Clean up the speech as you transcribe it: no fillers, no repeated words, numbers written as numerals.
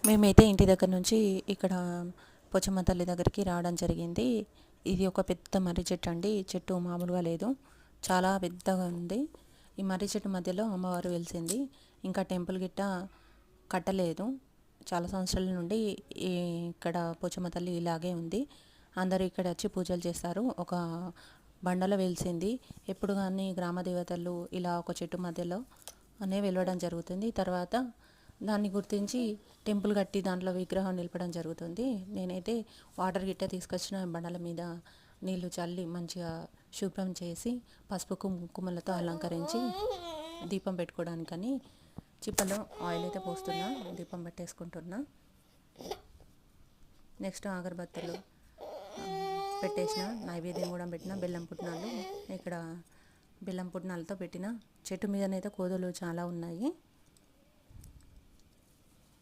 మేమైతే ఇంటి దగ్గర నుంచి ఇక్కడ పోచమ్మ తల్లి దగ్గరికి రావడం జరిగింది. ఇది ఒక పెద్ద మర్రి చెట్టు అండి. ఈ చెట్టు మామూలుగా లేదు, చాలా పెద్దగా ఉంది. ఈ మర్రి చెట్టు మధ్యలో అమ్మవారు వెలిసింది. ఇంకా టెంపుల్ గిట్ట కట్టలేదు. చాలా సంవత్సరాల నుండి ఇక్కడ పోచమ్మ తల్లి ఇలాగే ఉంది. అందరూ ఇక్కడ వచ్చి పూజలు చేస్తారు. ఒక బండలో వెలిసింది. ఎప్పుడు కానీ గ్రామ దేవతలు ఇలా ఒక చెట్టు మధ్యలో అనే వెలవడం జరుగుతుంది. తర్వాత దాన్ని గుర్తించి టెంపుల్ కట్టి దాంట్లో విగ్రహం నిలపడం జరుగుతుంది. నేనైతే వాటర్ గిట్ట తీసుకొచ్చిన బండల మీద నీళ్లు చల్లి మంచిగా శుభ్రం చేసి పసుపు కుంకుమలతో అలంకరించి దీపం పెట్టుకోవడానికని చిప్పలో ఆయిల్ అయితే పోస్తున్నా, దీపం పెట్టేసుకుంటున్నా. నెక్స్ట్ అగరబత్తులు పెట్టేసిన, నైవేద్యం కూడా పెట్టిన, బెల్లం పుట్నాలు ఇక్కడ బెల్లం పుట్నాలతో పెట్టిన. చెట్టు మీదనైతే కోతులు చాలా ఉన్నాయి.